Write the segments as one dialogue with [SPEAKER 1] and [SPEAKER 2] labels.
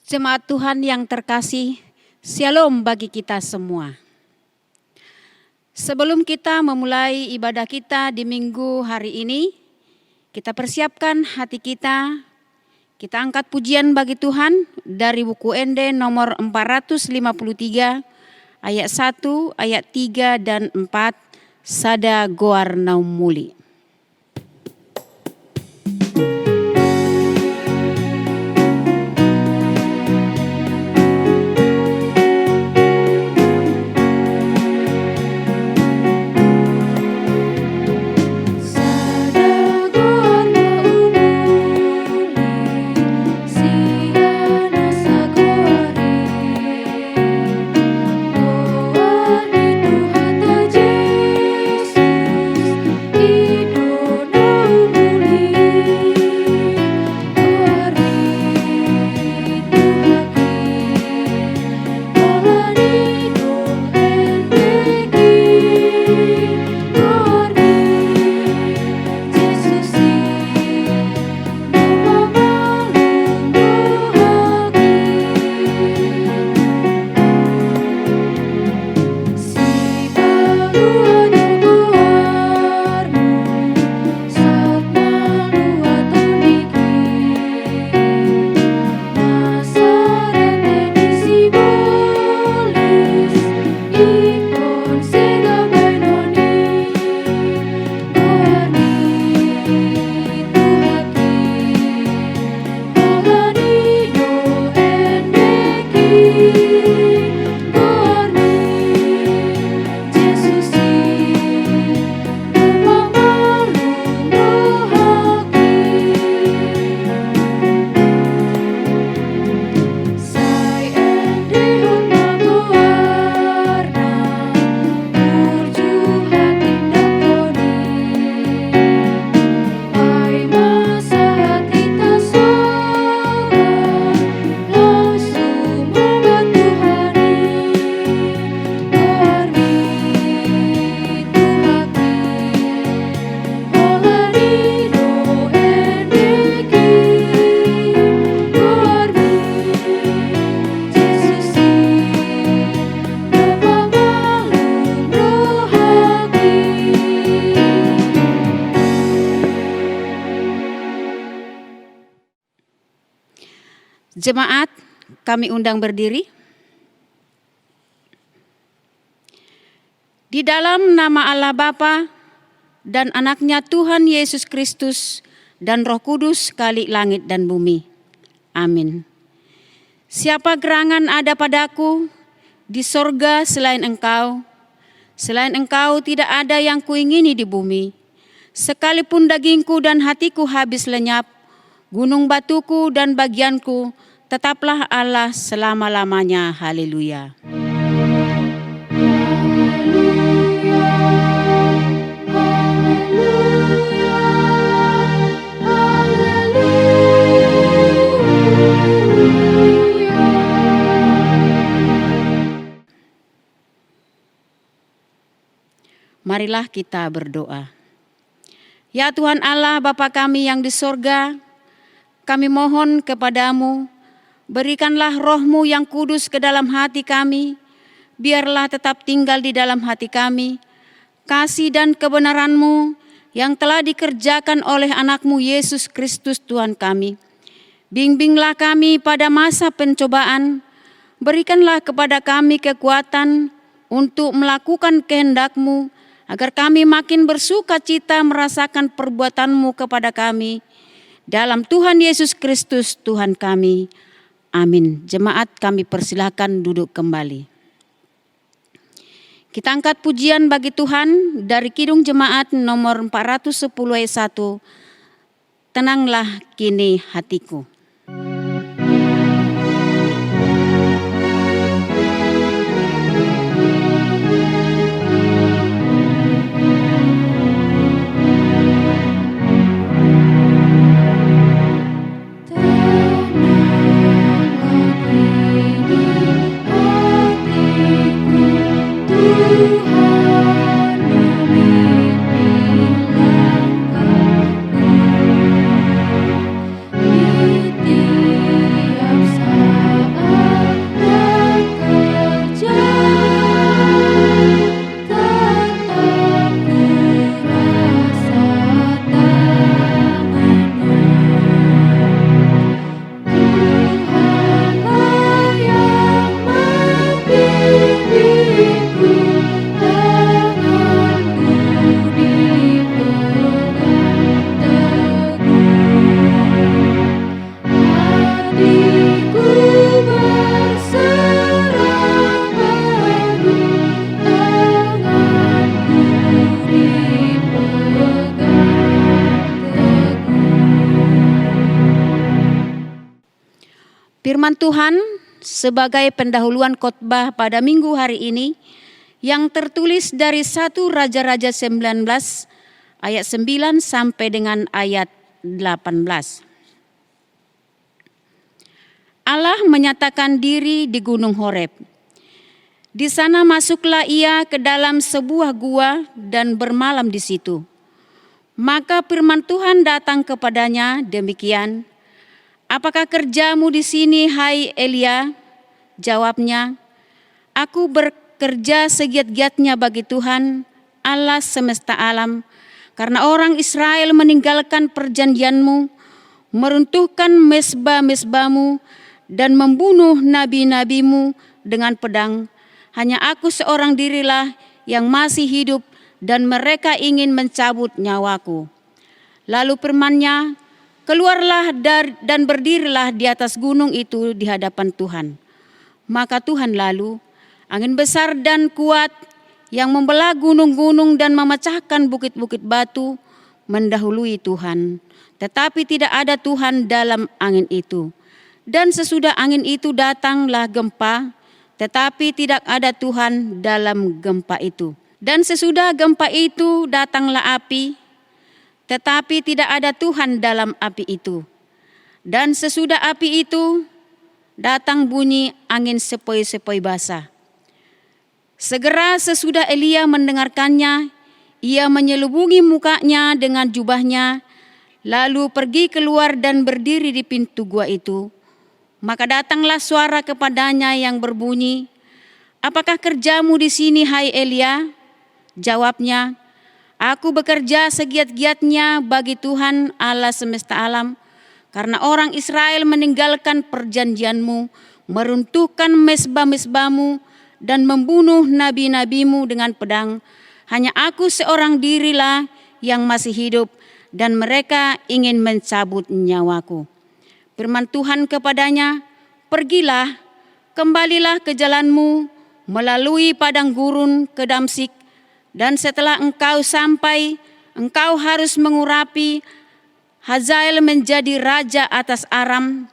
[SPEAKER 1] Jemaat Tuhan yang terkasih, Shalom bagi kita semua. Sebelum kita memulai ibadah kita di minggu hari ini, kita persiapkan hati kita. Kita angkat pujian bagi Tuhan dari buku ND nomor 453, ayat 1, ayat 3 dan 4, Sada Goar Naum Muli. Jemaat, kami undang berdiri. Di dalam nama Allah Bapa dan anaknya Tuhan Yesus Kristus dan Roh Kudus kali langit dan bumi. Amin. Siapa gerangan ada padaku di sorga selain Engkau? Selain Engkau tidak ada yang kuingini di bumi. Sekalipun dagingku dan hatiku habis lenyap, gunung batuku dan bagianku, tetaplah Allah selama-lamanya. Haleluya. Marilah kita berdoa. Ya Tuhan Allah, Bapa kami yang di sorga, kami mohon kepadamu, berikanlah roh-Mu yang kudus ke dalam hati kami, biarlah tetap tinggal di dalam hati kami, kasih dan kebenaran-Mu yang telah dikerjakan oleh anak-Mu Yesus Kristus Tuhan kami. Bimbinglah kami pada masa pencobaan, berikanlah kepada kami kekuatan untuk melakukan kehendak-Mu, agar kami makin bersuka cita merasakan perbuatan-Mu kepada kami. Dalam Tuhan Yesus Kristus Tuhan kami. Amin. Jemaat, kami persilakan duduk kembali. Kita angkat pujian bagi Tuhan dari Kidung Jemaat nomor 410 ayat 1. Tenanglah kini hatiku.
[SPEAKER 2] Tuhan memimpin langkahku.
[SPEAKER 1] Firman Tuhan sebagai pendahuluan khotbah pada minggu hari ini yang tertulis dari 1 Raja-Raja 19 ayat 9 sampai dengan ayat 18. Allah menyatakan diri di Gunung Horeb. Di sana masuklah ia ke dalam sebuah gua dan bermalam di situ. Maka firman Tuhan datang kepadanya demikian, "Apakah kerjamu di sini, hai Elia?" Jawabnya, "Aku bekerja segiat-giatnya bagi Tuhan, Allah semesta alam, karena orang Israel meninggalkan perjanjianmu, meruntuhkan mezbah-mezbahmu, dan membunuh nabi-nabimu dengan pedang. Hanya aku seorang dirilah yang masih hidup, dan mereka ingin mencabut nyawaku." Lalu firman-Nya, "Keluarlah dan berdirilah di atas gunung itu di hadapan Tuhan." Maka Tuhan lalu, angin besar dan kuat yang membelah gunung-gunung dan memecahkan bukit-bukit batu mendahului Tuhan. Tetapi tidak ada Tuhan dalam angin itu. Dan sesudah angin itu datanglah gempa, tetapi tidak ada Tuhan dalam gempa itu. Dan sesudah gempa itu datanglah api, tetapi tidak ada Tuhan dalam api itu. Dan sesudah api itu datang bunyi angin sepoi-sepoi basah. Segera sesudah Elia mendengarkannya, ia menyelubungi mukanya dengan jubahnya, lalu pergi keluar dan berdiri di pintu gua itu. Maka datanglah suara kepadanya yang berbunyi, "Apakah kerjamu di sini, hai Elia?" Jawabnya, "Aku bekerja segiat-giatnya bagi Tuhan Allah semesta alam, karena orang Israel meninggalkan perjanjianmu, meruntuhkan mezbah-mezbahmu, dan membunuh nabi-nabimu dengan pedang. Hanya aku seorang dirilah yang masih hidup, dan mereka ingin mencabut nyawaku." Firman Tuhan kepadanya, "Pergilah, kembalilah ke jalanmu, melalui padang gurun ke Damsyik, dan setelah engkau sampai, engkau harus mengurapi Hazael menjadi raja atas Aram.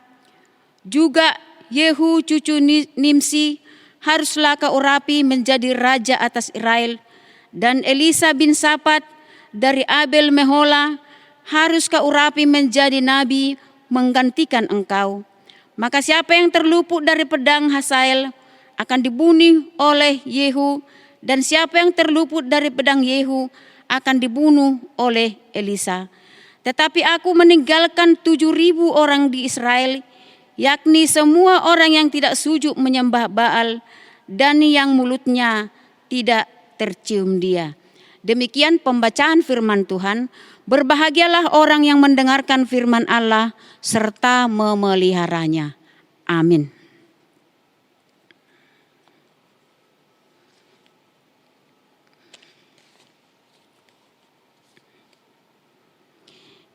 [SPEAKER 1] Juga Yehu cucu Nimsi haruslah kau urapi menjadi raja atas Israel. Dan Elisa bin Safat dari Abel Mehola harus kau urapi menjadi nabi menggantikan engkau. Maka siapa yang terluput dari pedang Hazael akan dibunuh oleh Yehu, dan siapa yang terluput dari pedang Yehu akan dibunuh oleh Elisa. Tetapi aku meninggalkan 7.000 orang di Israel, yakni semua orang yang tidak sujud menyembah Baal dan yang mulutnya tidak tercium dia." Demikian pembacaan firman Tuhan. Berbahagialah orang yang mendengarkan firman Allah serta memeliharanya. Amin.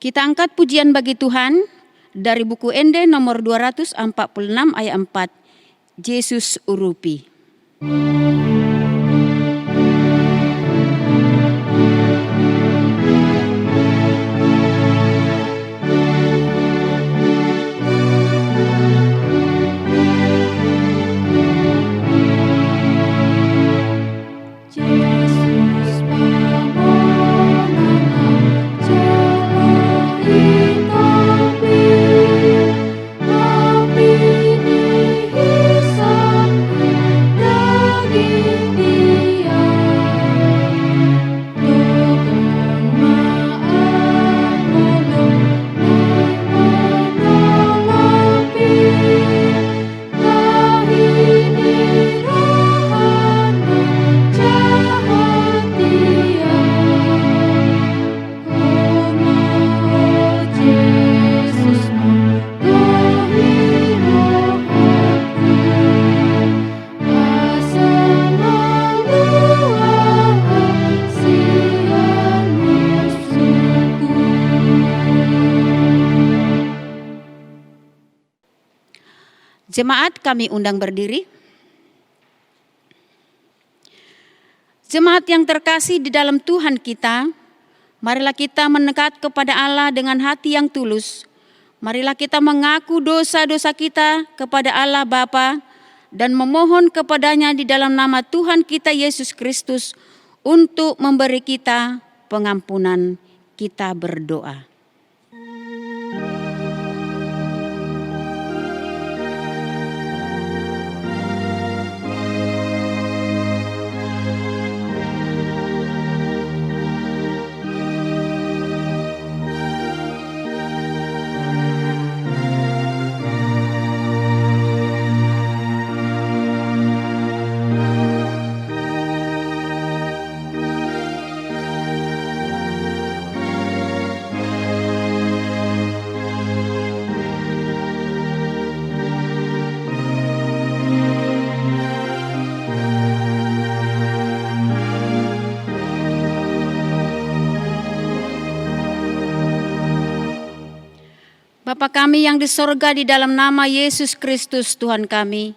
[SPEAKER 1] Kita angkat pujian bagi Tuhan dari buku Ende nomor 246 ayat 4. Yesus urupi. Jemaat kami undang berdiri. Jemaat yang terkasih di dalam Tuhan kita, marilah kita mendekat kepada Allah dengan hati yang tulus, Marilah kita mengaku dosa-dosa kita kepada Allah Bapa dan memohon kepadanya di dalam nama Tuhan kita Yesus Kristus untuk memberi kita pengampunan. Kita berdoa. Bapa kami yang di sorga, di dalam nama Yesus Kristus Tuhan kami,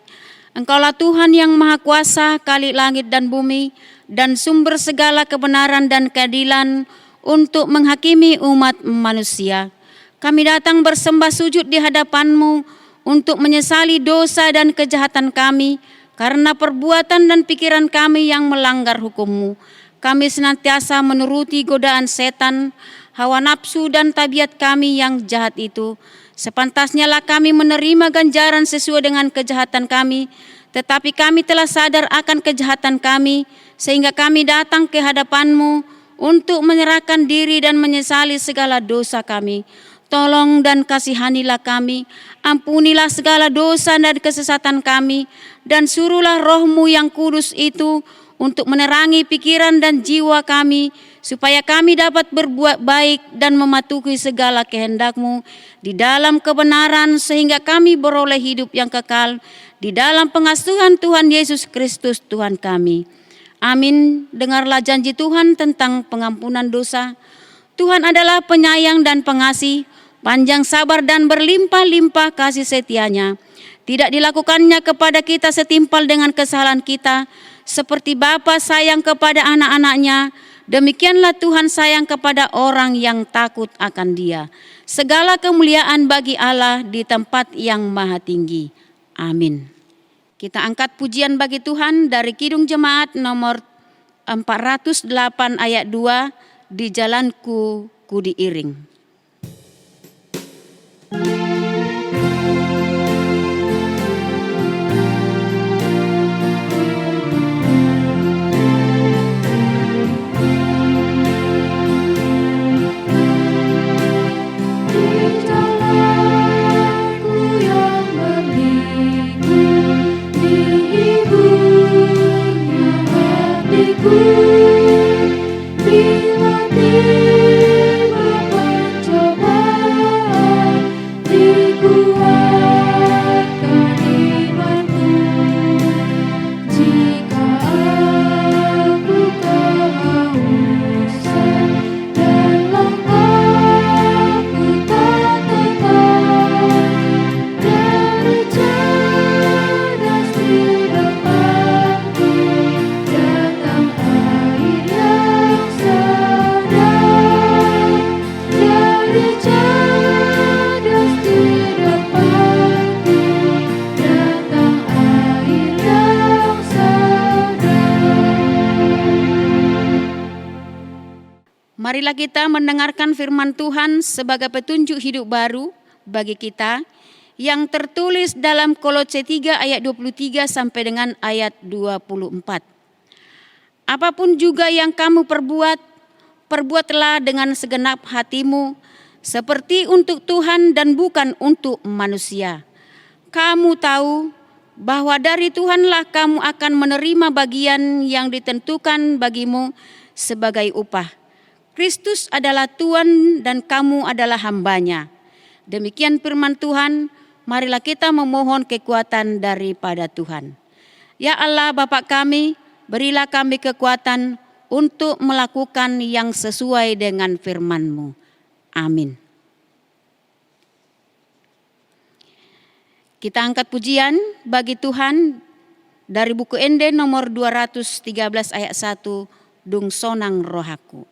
[SPEAKER 1] Engkaulah Tuhan yang Maha Kuasa, Khalik langit dan bumi, dan sumber segala kebenaran dan keadilan untuk menghakimi umat manusia. Kami datang bersembah sujud di hadapan-Mu untuk menyesali dosa dan kejahatan kami, karena perbuatan dan pikiran kami yang melanggar hukum-Mu. Kami senantiasa menuruti godaan setan, hawa nafsu dan tabiat kami yang jahat itu. Sepantasnya lah kami menerima ganjaran sesuai dengan kejahatan kami, tetapi kami telah sadar akan kejahatan kami, sehingga kami datang ke hadapan-Mu untuk menyerahkan diri dan menyesali segala dosa kami. Tolong dan kasihanilah kami, ampunilah segala dosa dan kesesatan kami, dan suruhlah Roh-Mu yang kudus itu untuk menerangi pikiran dan jiwa kami, supaya kami dapat berbuat baik dan mematuhi segala kehendak-Mu di dalam kebenaran, sehingga kami beroleh hidup yang kekal di dalam pengasuhan Tuhan Yesus Kristus Tuhan kami. Amin. Dengarlah janji Tuhan tentang pengampunan dosa. Tuhan adalah penyayang dan pengasih, panjang sabar dan berlimpah-limpah kasih setia-Nya. Tidak dilakukannya kepada kita setimpal dengan kesalahan kita, seperti Bapa sayang kepada anak-anak-Nya, demikianlah Tuhan sayang kepada orang yang takut akan Dia. Segala kemuliaan bagi Allah di tempat yang maha tinggi. Amin. Kita angkat pujian bagi Tuhan dari Kidung Jemaat nomor 408 ayat 2, di jalanku ku diiring. Marilah kita mendengarkan firman Tuhan sebagai petunjuk hidup baru bagi kita yang tertulis dalam Kolose 3 ayat 23 sampai dengan ayat 24. Apapun juga yang kamu perbuat, perbuatlah dengan segenap hatimu, seperti untuk Tuhan dan bukan untuk manusia. Kamu tahu bahwa dari Tuhanlah kamu akan menerima bagian yang ditentukan bagimu sebagai upah. Kristus adalah Tuhan dan kamu adalah hamba-Nya. Demikian firman Tuhan, marilah kita memohon kekuatan daripada Tuhan. Ya Allah Bapa kami, berilah kami kekuatan untuk melakukan yang sesuai dengan firman-Mu. Amin. Kita angkat pujian bagi Tuhan dari buku Ende nomor 213 ayat 1, Dung Sonang Rohaku.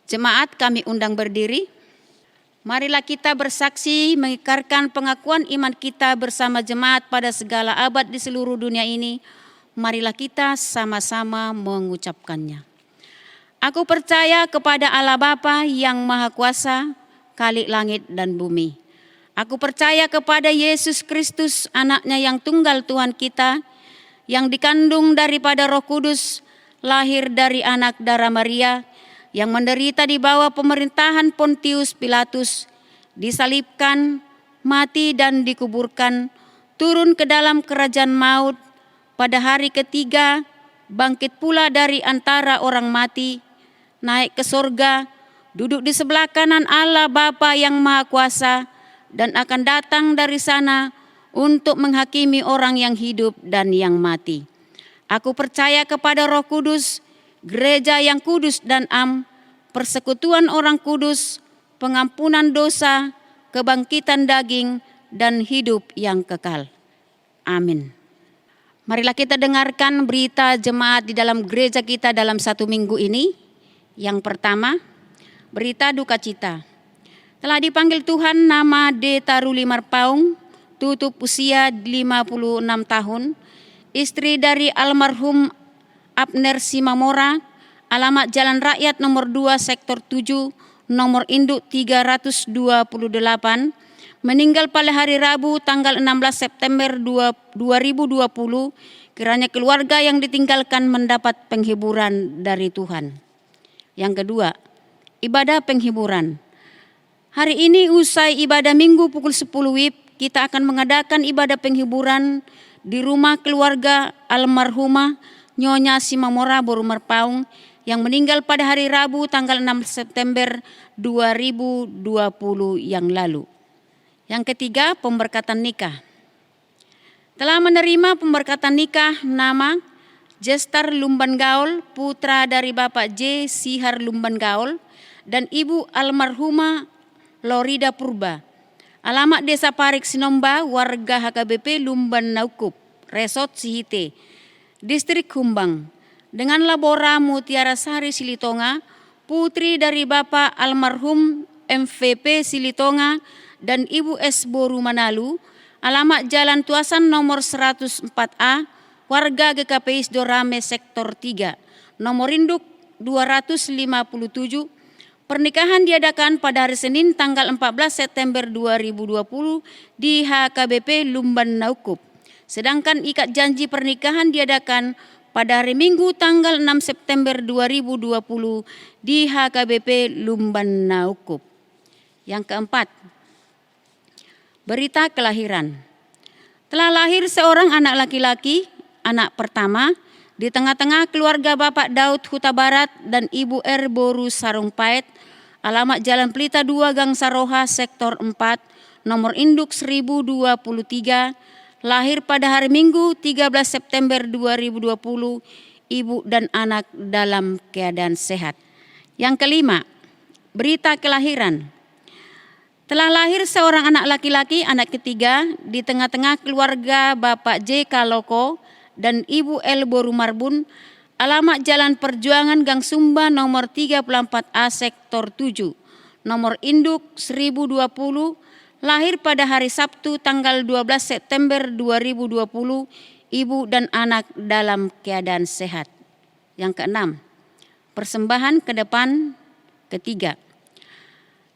[SPEAKER 1] Jemaat kami undang berdiri. Marilah kita bersaksi mengikrarkan pengakuan iman kita bersama jemaat pada segala abad di seluruh dunia ini. Marilah kita sama-sama mengucapkannya. Aku percaya kepada Allah Bapa yang Maha Kuasa, Khalik langit dan bumi. Aku percaya kepada Yesus Kristus, anaknya yang tunggal Tuhan kita, yang dikandung daripada Roh Kudus, lahir dari anak darah Maria, yang menderita di bawah pemerintahan Pontius Pilatus, disalibkan, mati dan dikuburkan, turun ke dalam kerajaan maut, pada hari ketiga bangkit pula dari antara orang mati, naik ke sorga, duduk di sebelah kanan Allah Bapa yang Maha Kuasa, dan akan datang dari sana untuk menghakimi orang yang hidup dan yang mati. Aku percaya kepada Roh Kudus, gereja yang kudus dan am, persekutuan orang kudus, pengampunan dosa, kebangkitan daging, dan hidup yang kekal. Amin. Marilah kita dengarkan berita jemaat di dalam gereja kita dalam 1 minggu ini. Yang pertama, berita duka cita. Telah dipanggil Tuhan nama D. Taruli Marpaung, tutup usia 56 tahun, istri dari almarhum Abner Simamora, alamat Jalan Rakyat nomor 2 sektor 7, nomor induk 328, meninggal pada hari Rabu tanggal 16 September 2020, kiranya keluarga yang ditinggalkan mendapat penghiburan dari Tuhan. Yang kedua, ibadah penghiburan. Hari ini usai ibadah minggu pukul 10 WIB, kita akan mengadakan ibadah penghiburan di rumah keluarga almarhumah Nyonya Simamora Boru Marpaung yang meninggal pada hari Rabu tanggal 6 September 2020 yang lalu. Yang ketiga, pemberkatan nikah. Telah menerima pemberkatan nikah nama Jestar Lumban Gaul, putra dari Bapak J. Sihar Lumban Gaul, dan Ibu almarhumah Lorida Purba. Alamat Desa Parik Sinomba, warga HKBP Lumban Naukup, Resort Sihite, Distrik Humbang. Dengan Labora Mutiara Sari Silitonga, putri dari Bapak almarhum MVP Silitonga dan Ibu S. Boru Manalu. Alamat Jalan Tuasan nomor 104A, warga GKPI Dorame Sektor 3, nomor induk 257. Pernikahan diadakan pada hari Senin tanggal 14 September 2020 di HKBP Lumban Naukup. Sedangkan ikat janji pernikahan diadakan pada hari Minggu tanggal 6 September 2020 di HKBP Lumban Naukup. Yang keempat, berita kelahiran. Telah lahir seorang anak laki-laki, anak pertama, di tengah-tengah keluarga Bapak Daud Huta Barat dan Ibu R. Boru Sarung Pait, alamat Jalan Pelita 2 Gang Saroha Sektor 4, nomor induk 1023, lahir pada hari Minggu 13 September 2020, ibu dan anak dalam keadaan sehat. Yang kelima, berita kelahiran. Telah lahir seorang anak laki-laki, anak ketiga, di tengah-tengah keluarga Bapak J. Kaloko dan Ibu L. Boru Marbun, alamat Jalan Perjuangan Gang Sumba nomor 34A Sektor 7, nomor induk 1020, lahir pada hari Sabtu tanggal 12 September 2020, ibu dan anak dalam keadaan sehat. Yang keenam, persembahan ke depan ketiga.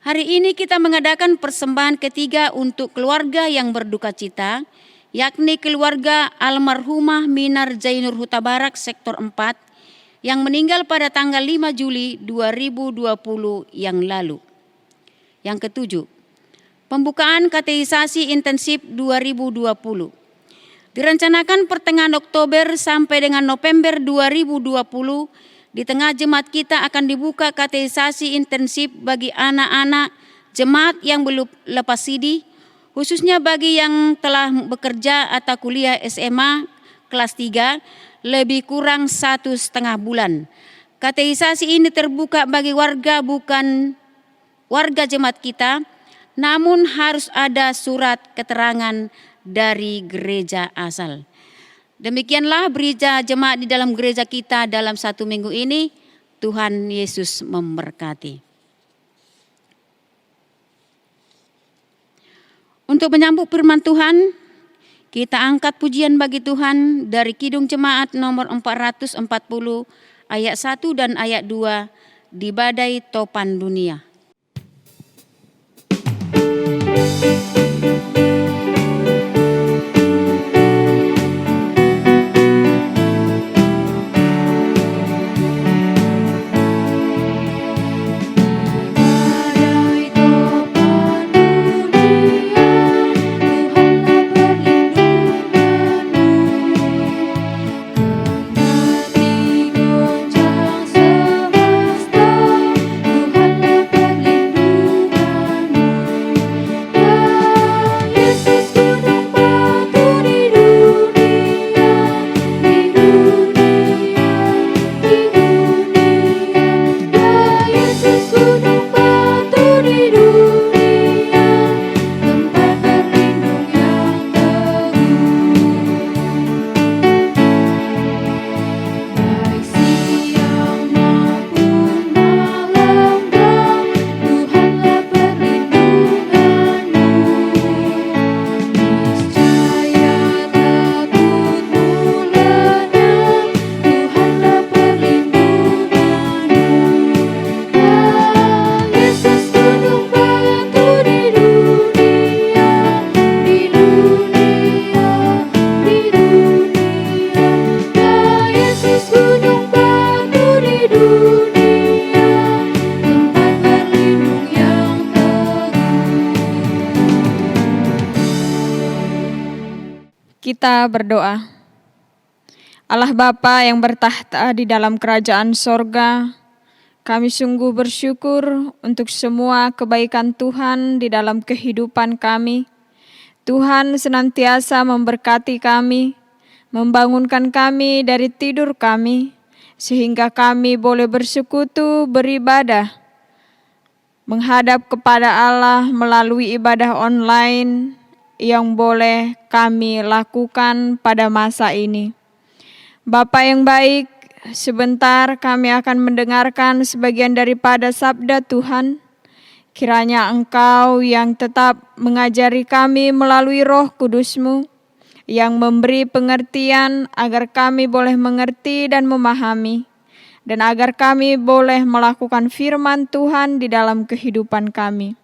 [SPEAKER 1] Hari ini kita mengadakan persembahan ketiga untuk keluarga yang berduka cita, yakni keluarga almarhumah Minar Zainur Huta Barat Sektor 4 yang meninggal pada tanggal 5 Juli 2020 yang lalu. Yang ketujuh, pembukaan katekisasi intensif 2020. Direncanakan pertengahan Oktober sampai dengan November 2020, di tengah jemaat kita akan dibuka katekisasi intensif bagi anak-anak jemaat yang belum lepas sidi, khususnya bagi yang telah bekerja atau kuliah SMA kelas 3 lebih kurang 1,5 bulan. Katekisasi ini terbuka bagi warga bukan warga jemaat kita, namun harus ada surat keterangan dari gereja asal. Demikianlah berita jemaat di dalam gereja kita dalam 1 minggu ini. Tuhan Yesus memberkati. Untuk menyambut firman Tuhan, kita angkat pujian bagi Tuhan dari Kidung Jemaat nomor 440 ayat 1 dan ayat 2 di badai topan dunia.
[SPEAKER 2] Kita berdoa. Allah Bapa yang bertahta di dalam kerajaan sorga, kami sungguh bersyukur untuk semua kebaikan Tuhan di dalam kehidupan kami. Tuhan senantiasa memberkati kami, membangunkan kami dari tidur kami, sehingga kami boleh bersekutu, beribadah, menghadap kepada Allah melalui ibadah online yang boleh kami lakukan pada masa ini. Bapa yang baik, sebentar kami akan mendengarkan sebagian daripada sabda Tuhan. Kiranya Engkau yang tetap mengajari kami melalui Roh Kudus-Mu, yang memberi pengertian agar kami boleh mengerti dan memahami, dan agar kami boleh melakukan firman Tuhan di dalam kehidupan kami.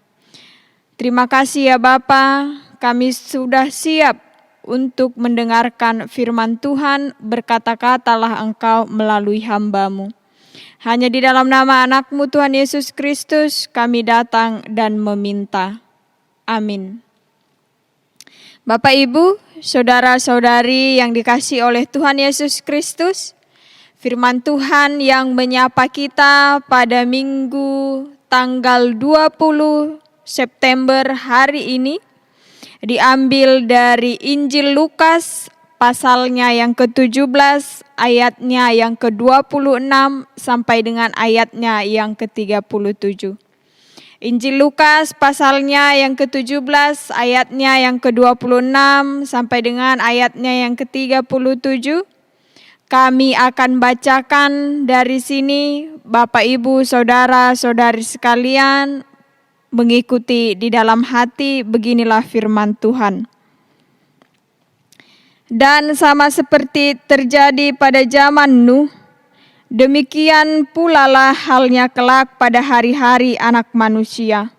[SPEAKER 2] Terima kasih ya Bapa, kami sudah siap untuk mendengarkan firman Tuhan. Berkata-katalah Engkau melalui hamba-Mu. Hanya di dalam nama anak-Mu Tuhan Yesus Kristus kami datang dan meminta. Amin. Bapak, Ibu, saudara-saudari yang dikasihi oleh Tuhan Yesus Kristus, firman Tuhan yang menyapa kita pada Minggu tanggal 20 September hari ini diambil dari Injil Lukas pasalnya yang ke-17 ayatnya yang ke-26 sampai dengan ayatnya yang ke-37. Injil Lukas pasalnya yang ke-17 ayatnya yang ke-26 sampai dengan ayatnya yang ke-37. Kami akan bacakan dari sini, Bapak, Ibu, saudara-saudari sekalian, mengikuti di dalam hati. Beginilah firman Tuhan. Dan sama seperti terjadi pada zaman Nuh, demikian pula lah halnya kelak pada hari-hari Anak Manusia.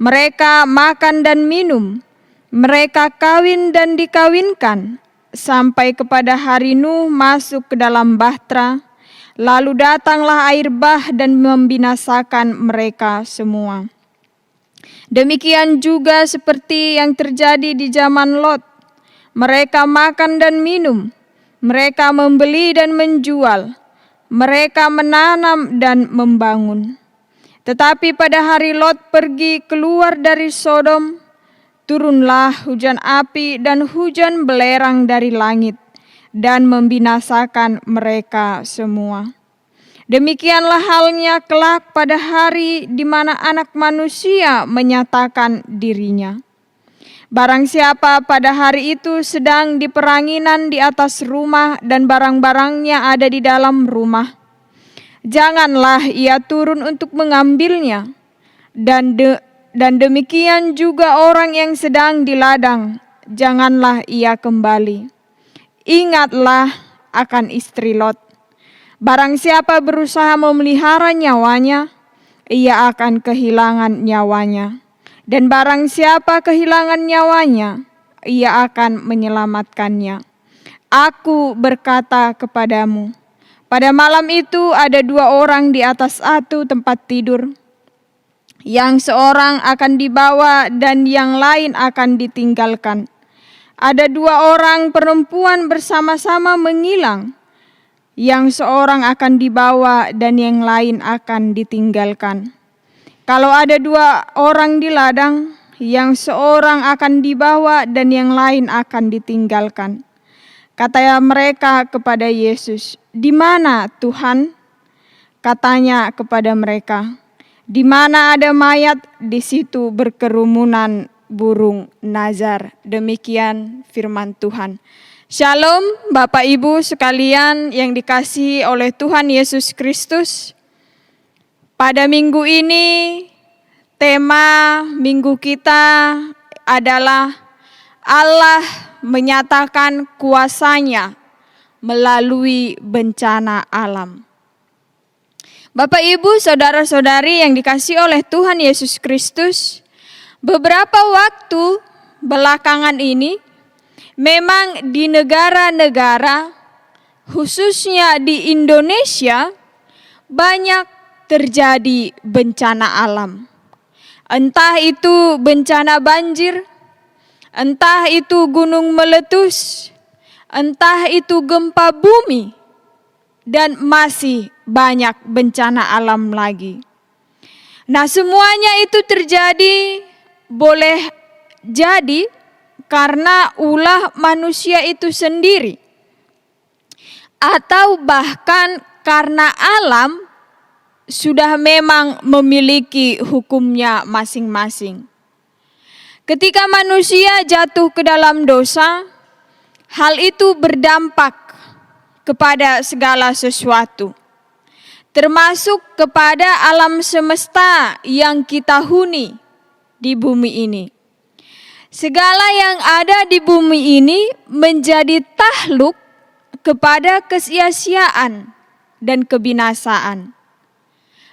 [SPEAKER 2] Mereka makan dan minum, mereka kawin dan dikawinkan, sampai kepada hari Nuh masuk ke dalam bahtera, lalu datanglah air bah dan membinasakan mereka semua. Demikian juga seperti yang terjadi di zaman Lot. Mereka makan dan minum, mereka membeli dan menjual, mereka menanam dan membangun. Tetapi pada hari Lot pergi keluar dari Sodom, turunlah hujan api dan hujan belerang dari langit dan membinasakan mereka semua. Demikianlah halnya kelak pada hari di mana Anak Manusia menyatakan dirinya. Barang siapa pada hari itu sedang di peranginan di atas rumah dan barang-barangnya ada di dalam rumah, janganlah ia turun untuk mengambilnya. Dan demikian juga orang yang sedang di ladang, janganlah ia kembali. Ingatlah akan istri Lot. Barang siapa berusaha memelihara nyawanya, ia akan kehilangan nyawanya. Dan barang siapa kehilangan nyawanya, ia akan menyelamatkannya. Aku berkata kepadamu, pada malam itu ada 2 orang di atas satu tempat tidur. Yang seorang akan dibawa dan yang lain akan ditinggalkan. Ada 2 orang perempuan bersama-sama mengilang. Yang seorang akan dibawa dan yang lain akan ditinggalkan. Kalau ada 2 orang di ladang, yang seorang akan dibawa dan yang lain akan ditinggalkan. Kata mereka kepada Yesus, "Di mana Tuhan?" Katanya kepada mereka, "Di mana ada mayat, di situ berkerumunan burung nazar." Demikian firman Tuhan. Shalom Bapak Ibu sekalian yang dikasihi oleh Tuhan Yesus Kristus. Pada minggu ini, tema minggu kita adalah Allah menyatakan kuasa-Nya melalui bencana alam. Bapak, Ibu, saudara-saudari yang dikasihi oleh Tuhan Yesus Kristus, beberapa waktu belakangan ini memang di negara-negara, khususnya di Indonesia, banyak terjadi bencana alam. Entah itu bencana banjir, entah itu gunung meletus, entah itu gempa bumi, dan masih banyak bencana alam lagi. Nah, semuanya itu terjadi, boleh jadi karena ulah manusia itu sendiri, atau bahkan karena alam sudah memang memiliki hukumnya masing-masing. Ketika manusia jatuh ke dalam dosa, hal itu berdampak kepada segala sesuatu, termasuk kepada alam semesta yang kita huni di bumi ini. Segala yang ada di bumi ini menjadi takluk kepada kesia-siaan dan kebinasaan.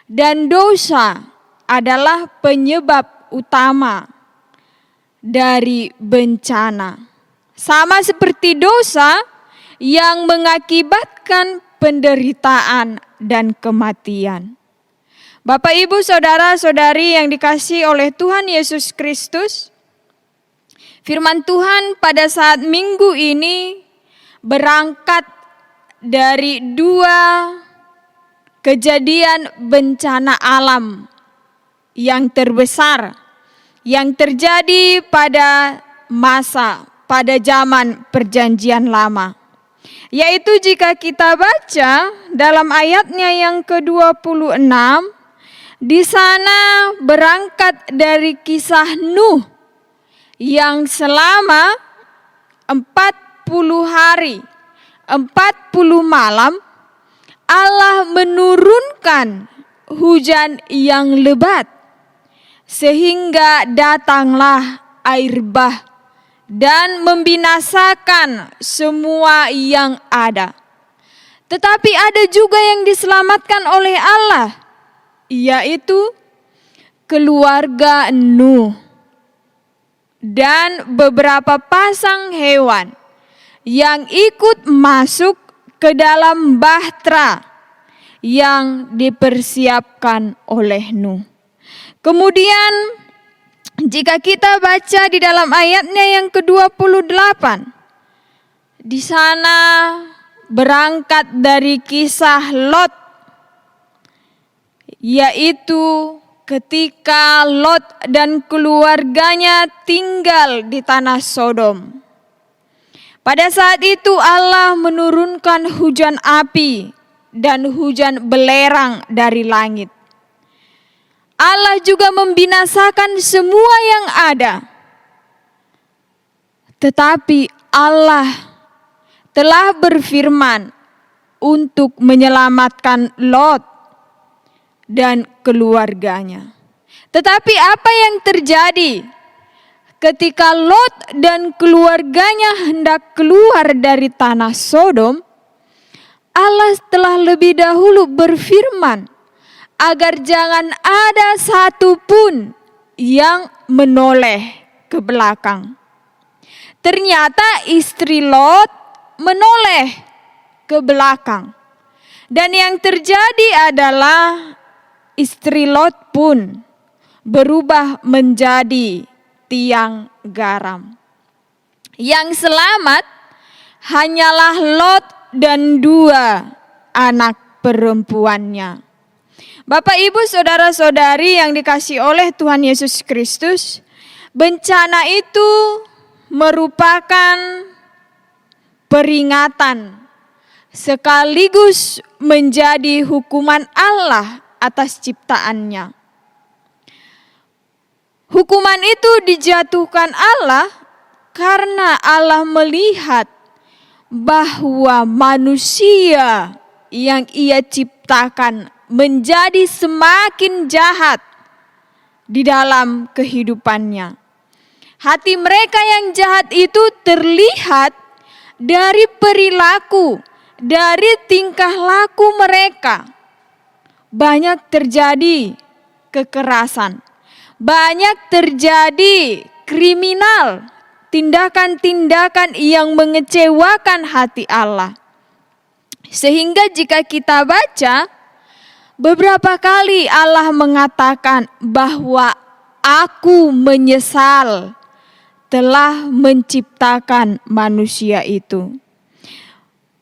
[SPEAKER 2] Dan dosa adalah penyebab utama dari bencana. Sama seperti dosa yang mengakibatkan penderitaan dan kematian. Bapak, Ibu, saudara-saudari yang dikasihi oleh Tuhan Yesus Kristus, firman Tuhan pada saat minggu ini berangkat dari 2 kejadian bencana alam yang terbesar yang terjadi pada zaman Perjanjian Lama. Yaitu jika kita baca dalam ayatnya yang ke-26, di sana berangkat dari kisah Nuh yang selama 40 hari, 40 malam Allah menurunkan hujan yang lebat sehingga datanglah air bah dan membinasakan semua yang ada. Tetapi ada juga yang diselamatkan oleh Allah, yaitu keluarga Nuh dan beberapa pasang hewan yang ikut masuk ke dalam bahtera yang dipersiapkan oleh Nuh. Kemudian jika kita baca di dalam ayatnya yang ke-28, di sana berangkat dari kisah Lot, yaitu ketika Lot dan keluarganya tinggal di tanah Sodom. Pada saat itu Allah menurunkan hujan api dan hujan belerang dari langit. Allah juga membinasakan semua yang ada. Tetapi Allah telah berfirman untuk menyelamatkan Lot dan keluarganya. Tetapi apa yang terjadi ketika Lot dan keluarganya hendak keluar dari tanah Sodom? Allah telah lebih dahulu berfirman agar jangan ada satupun yang menoleh ke belakang. Ternyata istri Lot menoleh ke belakang. Dan yang terjadi adalah istri Lot pun berubah menjadi tiang garam. Yang selamat hanyalah Lot dan 2 anak perempuannya. Bapak, Ibu, saudara-saudari yang dikasihi oleh Tuhan Yesus Kristus, bencana itu merupakan peringatan sekaligus menjadi hukuman Allah atas ciptaannya. Hukuman itu dijatuhkan Allah karena Allah melihat bahwa manusia yang Ia ciptakan menjadi semakin jahat di dalam kehidupannya. Hati mereka yang jahat itu terlihat dari perilaku, dari tingkah laku mereka. Banyak terjadi kekerasan, banyak terjadi kriminal, tindakan-tindakan yang mengecewakan hati Allah. Sehingga jika kita baca, beberapa kali Allah mengatakan bahwa Aku menyesal telah menciptakan manusia itu.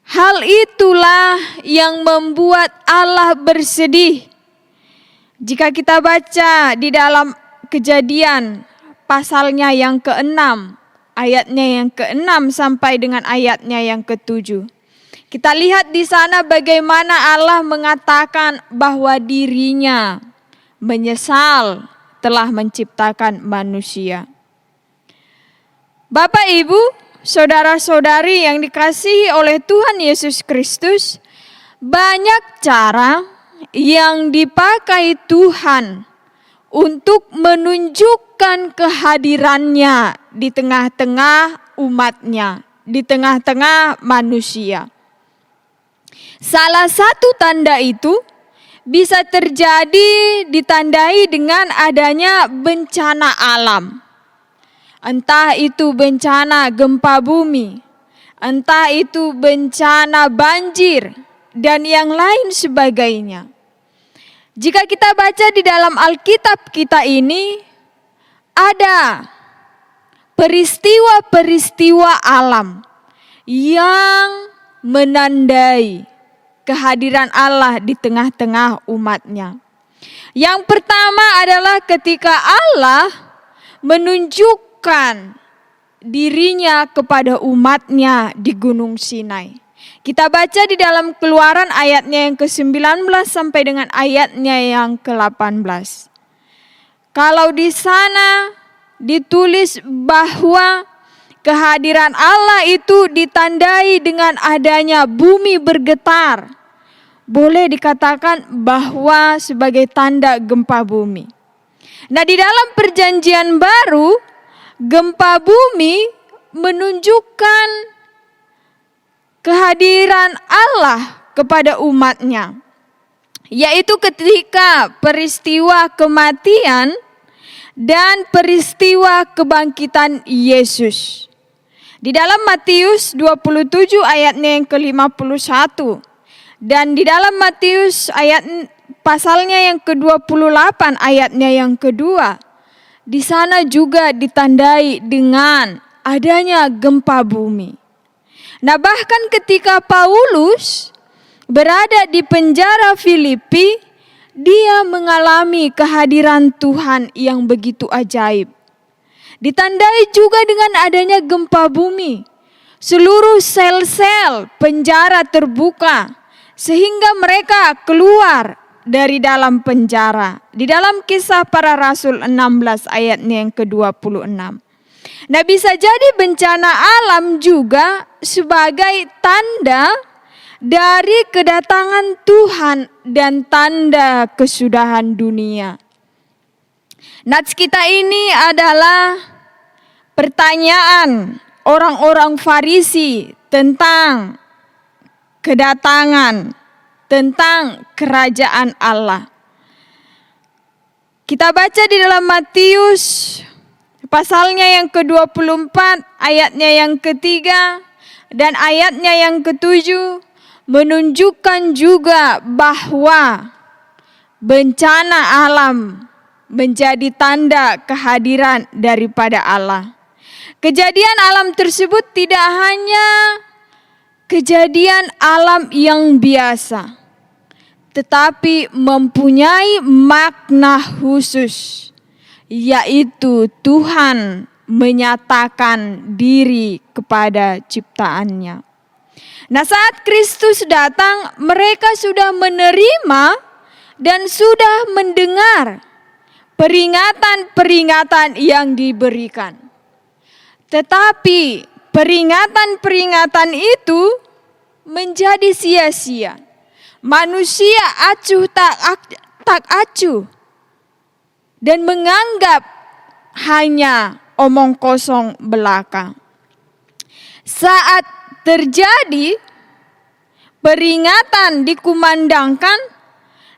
[SPEAKER 2] Hal itulah yang membuat Allah bersedih. Jika kita baca di dalam Kejadian pasalnya yang ke-6, ayatnya yang ke-6 sampai dengan ayatnya yang ke-7. Kita lihat di sana bagaimana Allah mengatakan bahwa dirinya menyesal telah menciptakan manusia. Bapak, Ibu, saudara-saudari yang dikasihi oleh Tuhan Yesus Kristus, banyak cara yang dipakai Tuhan untuk menunjukkan kehadirannya di tengah-tengah umatnya, di tengah-tengah manusia. Salah satu tanda itu bisa terjadi ditandai dengan adanya bencana alam. Entah itu bencana gempa bumi, entah itu bencana banjir, dan yang lain sebagainya. Jika kita baca di dalam Alkitab kita ini, ada peristiwa-peristiwa alam yang menandai kehadiran Allah di tengah-tengah umatnya. Yang pertama adalah ketika Allah menunjukkan dirinya kepada umatnya di Gunung Sinai. Kita baca di dalam Keluaran ayatnya yang ke-19 sampai dengan ayatnya yang ke-18. Kalau di sana ditulis bahwa kehadiran Allah itu ditandai dengan adanya bumi bergetar. Boleh dikatakan bahwa sebagai tanda gempa bumi. Nah, di dalam Perjanjian Baru, gempa bumi menunjukkan kehadiran Allah kepada umatnya. Yaitu ketika peristiwa kematian dan peristiwa kebangkitan Yesus. Di dalam Matius 27 ayatnya yang ke-51. Dan di dalam Matius pasalnya yang ke-28 ayatnya yang kedua. Di sana juga ditandai dengan adanya gempa bumi. Nah, bahkan ketika Paulus berada di penjara Filipi, dia mengalami kehadiran Tuhan yang begitu ajaib. Ditandai juga dengan adanya gempa bumi. Seluruh sel-sel penjara terbuka sehingga mereka keluar dari dalam penjara. Di dalam Kisah Para Rasul 16 ayatnya yang ke-26. Nah, bisa jadi bencana alam juga sebagai tanda dari kedatangan Tuhan dan tanda kesudahan dunia. Nats kita ini adalah pertanyaan orang-orang Farisi tentang kedatangan, tentang kerajaan Allah. Kita baca di dalam Matius pasalnya yang ke-24, ayatnya yang ketiga dan ayatnya yang ke-7 menunjukkan juga bahwa bencana alam menjadi tanda kehadiran daripada Allah. Kejadian alam tersebut tidak hanya kejadian alam yang biasa, tetapi mempunyai makna khusus, yaitu Tuhan menyatakan diri kepada ciptaannya. Nah, saat Kristus datang, mereka sudah menerima dan sudah mendengar peringatan-peringatan yang diberikan. Tetapi peringatan-peringatan itu menjadi sia-sia. Manusia acuh tak acuh dan menganggap hanya omong kosong belaka. Saat terjadi peringatan dikumandangkan,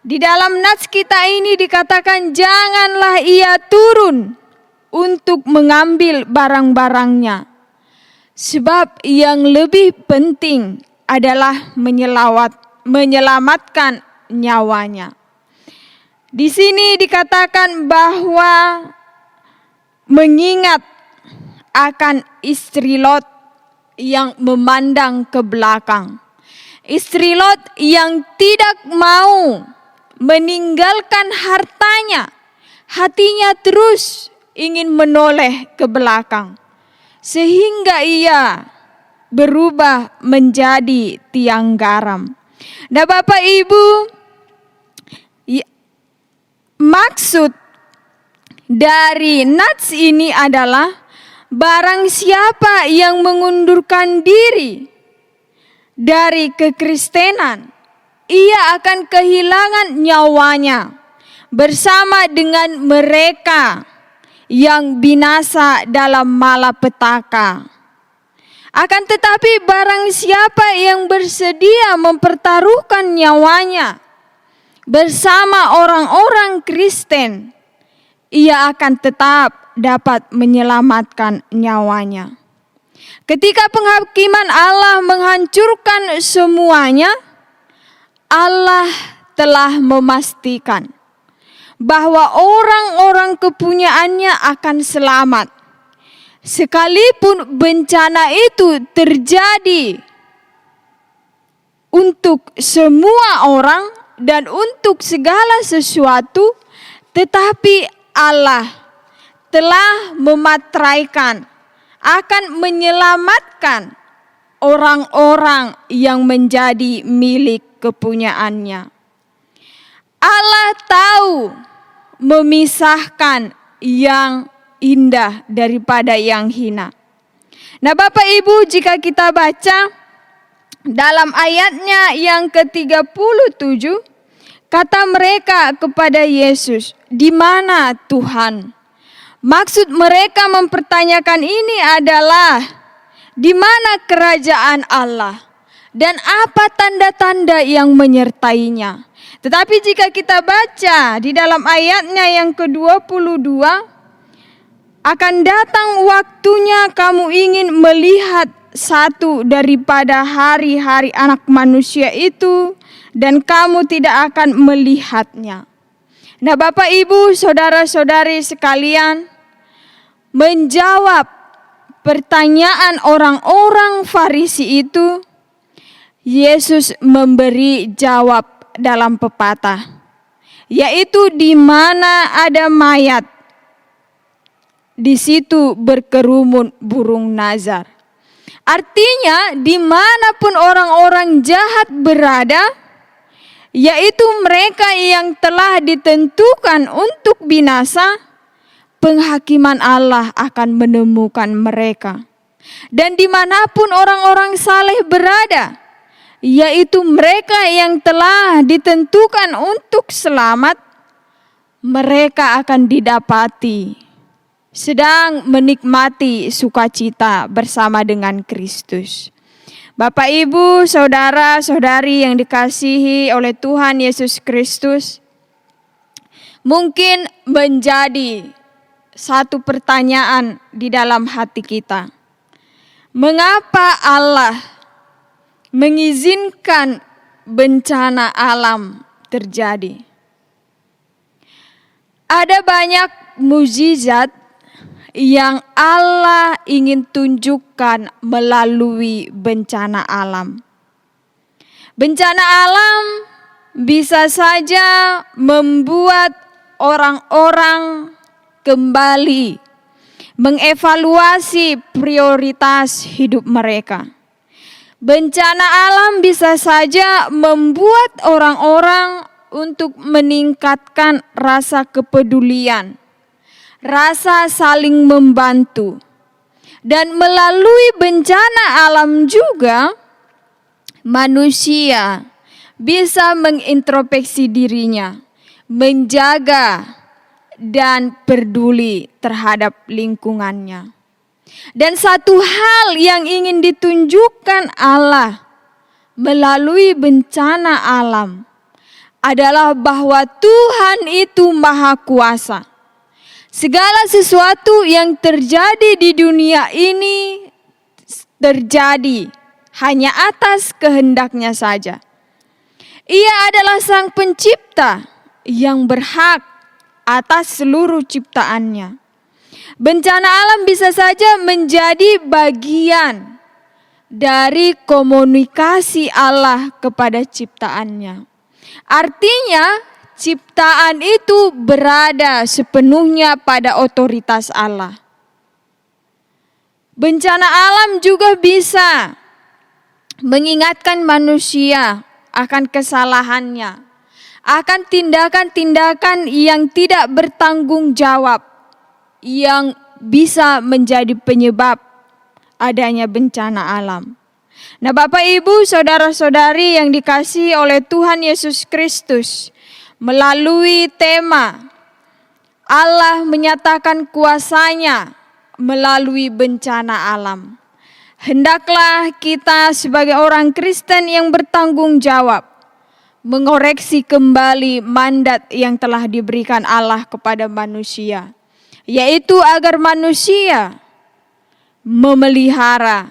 [SPEAKER 2] di dalam nats kita ini dikatakan janganlah ia turun untuk mengambil barang-barangnya. Sebab yang lebih penting adalah menyelamatkan nyawanya. Di sini dikatakan bahwa mengingat akan istri Lot yang memandang ke belakang. Istri Lot yang tidak mau meninggalkan hartanya, hatinya terus ingin menoleh ke belakang, sehingga ia berubah menjadi tiang garam. Nah, Bapak Ibu, maksud dari nats ini adalah barang siapa yang mengundurkan diri dari kekristenan, ia akan kehilangan nyawanya bersama dengan mereka yang binasa dalam malapetaka. Akan tetapi barang siapa yang bersedia mempertaruhkan nyawanya bersama orang-orang Kristen, ia akan tetap dapat menyelamatkan nyawanya. Ketika penghakiman Allah menghancurkan semuanya, Allah telah memastikan bahwa orang-orang kepunyaannya akan selamat. Sekalipun bencana itu terjadi untuk semua orang dan untuk segala sesuatu, tetapi Allah telah mematraikan akan menyelamatkan orang-orang yang menjadi milik kepunyaannya. Allah tahu memisahkan yang indah daripada yang hina. Nah, Bapak Ibu, jika kita baca dalam ayatnya yang ke-37, kata mereka kepada Yesus, "Di mana Tuhan?" Maksud mereka mempertanyakan ini adalah di mana kerajaan Allah dan apa tanda-tanda yang menyertainya. Tetapi jika kita baca di dalam ayatnya yang ke-22, akan datang waktunya kamu ingin melihat satu daripada hari-hari anak manusia itu, dan kamu tidak akan melihatnya. Nah, Bapak Ibu, saudara-saudari sekalian, menjawab pertanyaan orang-orang Farisi itu, Yesus memberi jawab dalam pepatah, yaitu di mana ada mayat, di situ berkerumun burung nazar. Artinya dimanapun orang-orang jahat berada, yaitu mereka yang telah ditentukan untuk binasa, penghakiman Allah akan menemukan mereka. Dan dimanapun orang-orang saleh berada, yaitu mereka yang telah ditentukan untuk selamat, mereka akan didapati sedang menikmati sukacita bersama dengan Kristus. Bapak, Ibu, saudara-saudari yang dikasihi oleh Tuhan Yesus Kristus, mungkin menjadi satu pertanyaan di dalam hati kita. Mengapa Allah mengizinkan bencana alam terjadi? Ada banyak mukjizat yang Allah ingin tunjukkan melalui bencana alam. Bencana alam bisa saja membuat orang-orang kembali mengevaluasi prioritas hidup mereka. Bencana alam bisa saja membuat orang-orang untuk meningkatkan rasa kepedulian, rasa saling membantu. Dan melalui bencana alam juga manusia bisa mengintrospeksi dirinya, menjaga dan peduli terhadap lingkungannya. Dan satu hal yang ingin ditunjukkan Allah melalui bencana alam adalah bahwa Tuhan itu Maha Kuasa. Segala sesuatu yang terjadi di dunia ini terjadi hanya atas kehendaknya saja. Ia adalah Sang Pencipta yang berhak atas seluruh ciptaannya. Bencana alam bisa saja menjadi bagian dari komunikasi Allah kepada ciptaannya. Artinya, ciptaan itu berada sepenuhnya pada otoritas Allah. Bencana alam juga bisa mengingatkan manusia akan kesalahannya, akan tindakan-tindakan yang tidak bertanggung jawab, yang bisa menjadi penyebab adanya bencana alam. Nah, Bapak, Ibu, saudara-saudari yang dikasihi oleh Tuhan Yesus Kristus, melalui tema Allah menyatakan kuasa-Nya melalui bencana alam, hendaklah kita sebagai orang Kristen yang bertanggung jawab mengoreksi kembali mandat yang telah diberikan Allah kepada manusia, yaitu agar manusia memelihara,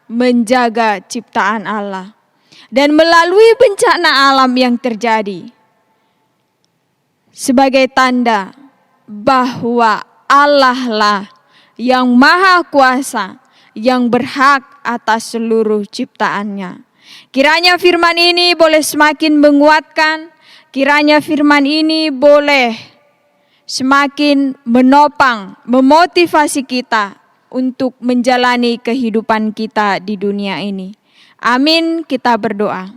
[SPEAKER 2] menjaga ciptaan Allah. Dan melalui bencana alam yang terjadi, sebagai tanda bahwa Allah lah yang Maha Kuasa, yang berhak atas seluruh ciptaannya. Kiranya firman ini boleh semakin menguatkan, kiranya firman ini boleh semakin menopang, memotivasi kita untuk menjalani kehidupan kita di dunia ini. Amin, kita berdoa.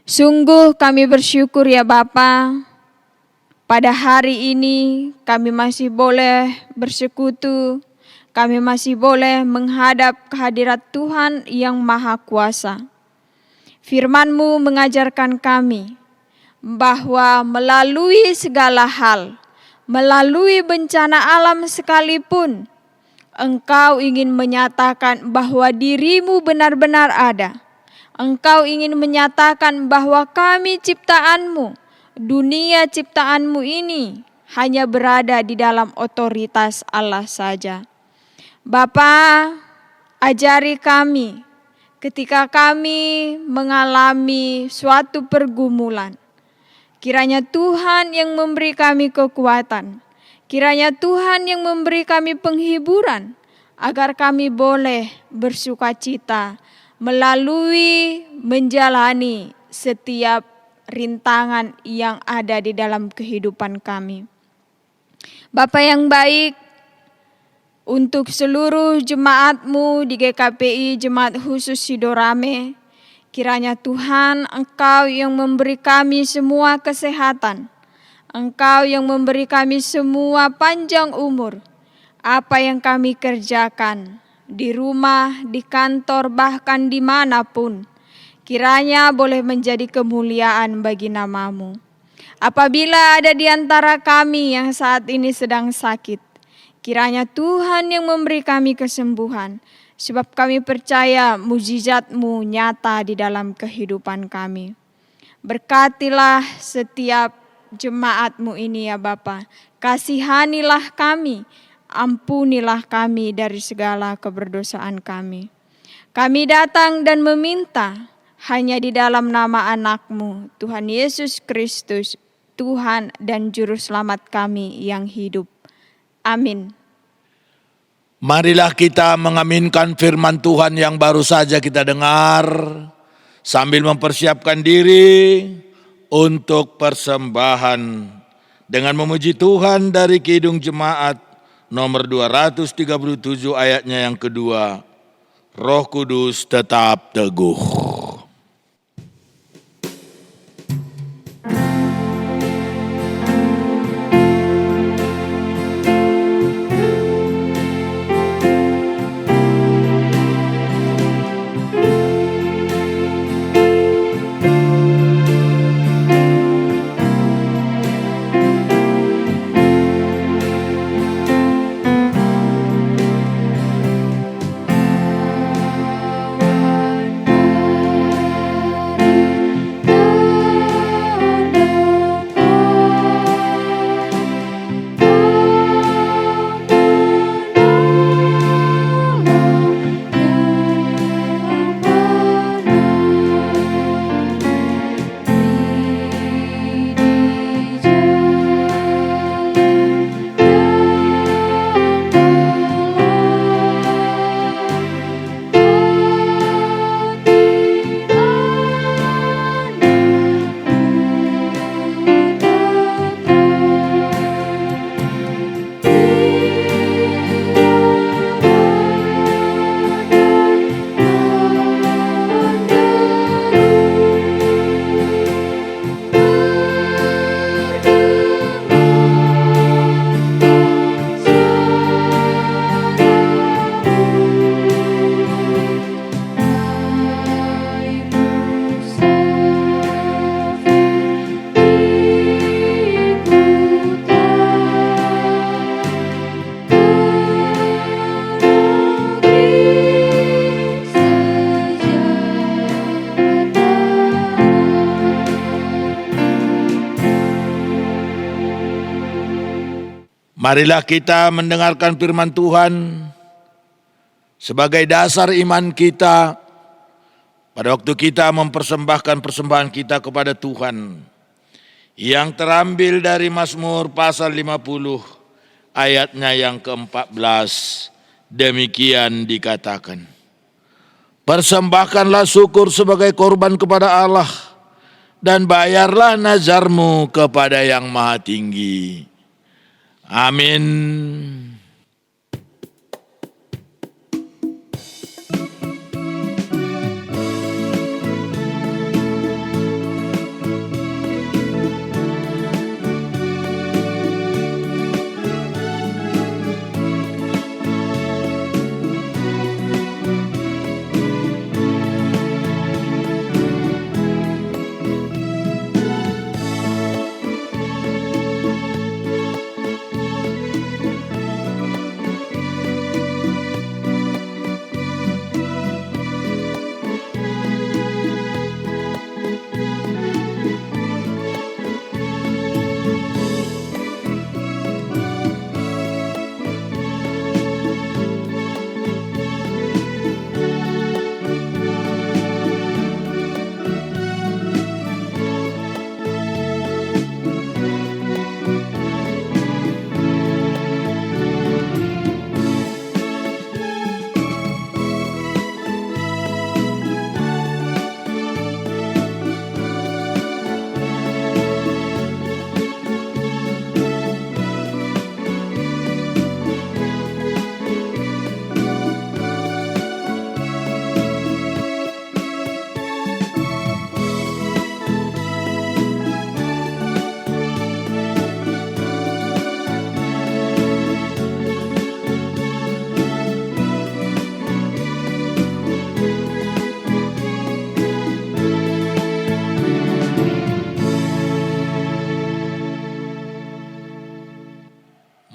[SPEAKER 2] Sungguh kami bersyukur ya Bapa, pada hari ini kami masih boleh bersekutu, kami masih boleh menghadap kehadirat Tuhan yang Maha Kuasa. Firman-Mu mengajarkan kami bahwa melalui segala hal, melalui bencana alam sekalipun, Engkau ingin menyatakan bahwa diri-Mu benar-benar ada. Engkau ingin menyatakan bahwa kami ciptaan-Mu, dunia ciptaan-Mu ini hanya berada di dalam otoritas Allah saja. Bapa, ajari kami ketika kami mengalami suatu pergumulan. Kiranya Tuhan yang memberi kami kekuatan. Kiranya Tuhan yang memberi kami penghiburan, agar kami boleh bersukacita melalui menjalani setiap rintangan yang ada di dalam kehidupan kami. Bapa yang baik, untuk seluruh jemaat-Mu di GKPI Jemaat Khusus Sidorame, kiranya Tuhan Engkau yang memberi kami semua kesehatan, Engkau yang memberi kami semua panjang umur. Apa yang kami kerjakan di rumah, di kantor, bahkan dimanapun, kiranya boleh menjadi kemuliaan bagi nama-Mu. Apabila ada di antara kami yang saat ini sedang sakit, kiranya Tuhan yang memberi kami kesembuhan, sebab kami percaya mujizat-Mu nyata di dalam kehidupan kami. Berkatilah setiap jemaat-Mu ini ya Bapa. Kasihanilah kami, ampunilah kami dari segala keberdosaan kami. Kami datang dan meminta hanya di dalam nama anak-Mu, Tuhan Yesus Kristus, Tuhan dan Juru Selamat kami yang hidup. Amin.
[SPEAKER 3] Marilah kita mengaminkan firman Tuhan yang baru saja kita dengar, sambil mempersiapkan diri untuk persembahan dengan memuji Tuhan dari Kidung Jemaat nomor 237 ayatnya yang kedua. Roh Kudus tetap teguh. Marilah kita mendengarkan firman Tuhan sebagai dasar iman kita pada waktu kita mempersembahkan persembahan kita kepada Tuhan, yang terambil dari Mazmur pasal 50 ayatnya yang ke-14. Demikian dikatakan, persembahkanlah syukur sebagai korban kepada Allah dan bayarlah nazarmu kepada Yang Maha Tinggi. Amin.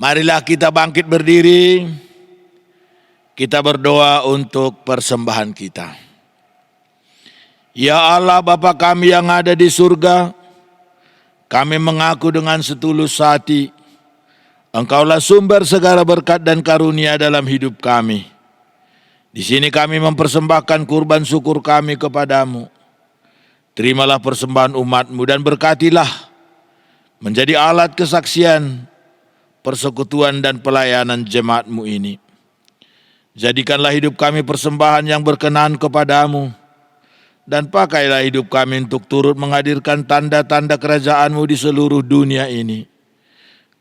[SPEAKER 3] Marilah kita bangkit berdiri, kita berdoa untuk persembahan kita. Ya Allah Bapa kami yang ada di surga, kami mengaku dengan setulus hati, Engkaulah sumber segala berkat dan karunia dalam hidup kami. Di sini kami mempersembahkan kurban syukur kami kepadamu. Terimalah persembahan umat-Mu dan berkatilah menjadi alat kesaksian, persekutuan dan pelayanan jemaat-Mu ini. Jadikanlah hidup kami persembahan yang berkenan kepadamu, dan pakailah hidup kami untuk turut menghadirkan tanda-tanda kerajaan-Mu di seluruh dunia ini.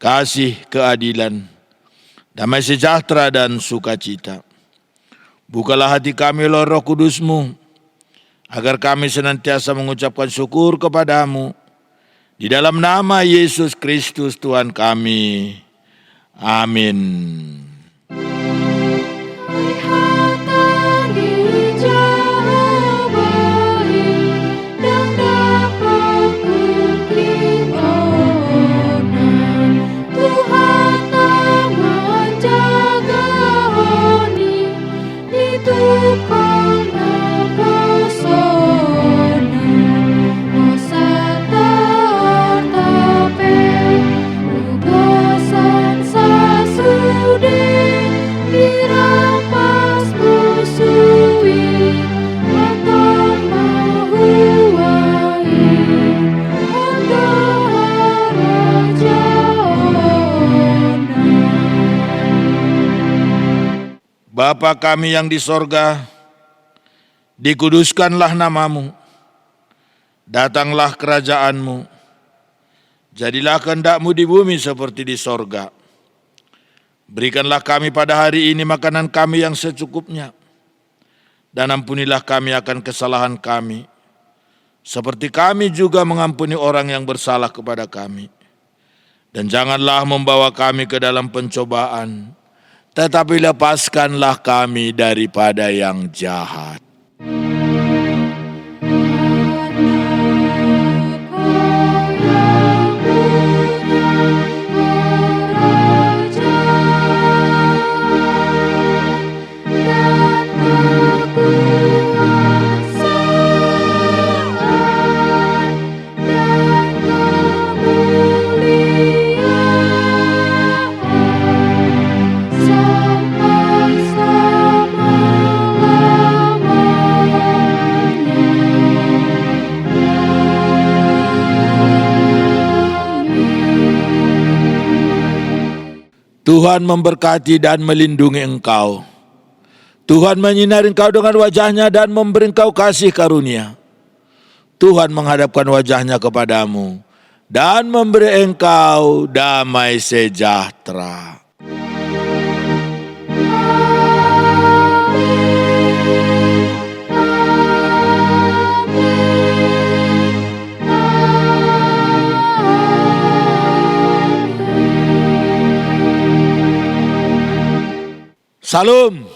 [SPEAKER 3] Kasih, keadilan, damai sejahtera dan sukacita. Bukalah hati kami oleh Roh Kudus-Mu, agar kami senantiasa mengucapkan syukur kepadamu. Di dalam nama Yesus Kristus Tuhan kami. Amin. Bapa kami yang di sorga, dikuduskanlah namamu, datanglah kerajaan-Mu, jadilah kehendak-Mu di bumi seperti di sorga. Berikanlah kami pada hari ini makanan kami yang secukupnya, dan ampunilah kami akan kesalahan kami, seperti kami juga mengampuni orang yang bersalah kepada kami. Dan janganlah membawa kami ke dalam pencobaan, tetapi lepaskanlah kami daripada yang jahat. Tuhan memberkati dan melindungi engkau. Tuhan menyinari engkau dengan wajah-Nya dan memberi engkau kasih karunia. Tuhan menghadapkan wajah-Nya kepadamu dan memberi engkau damai sejahtera. Salam.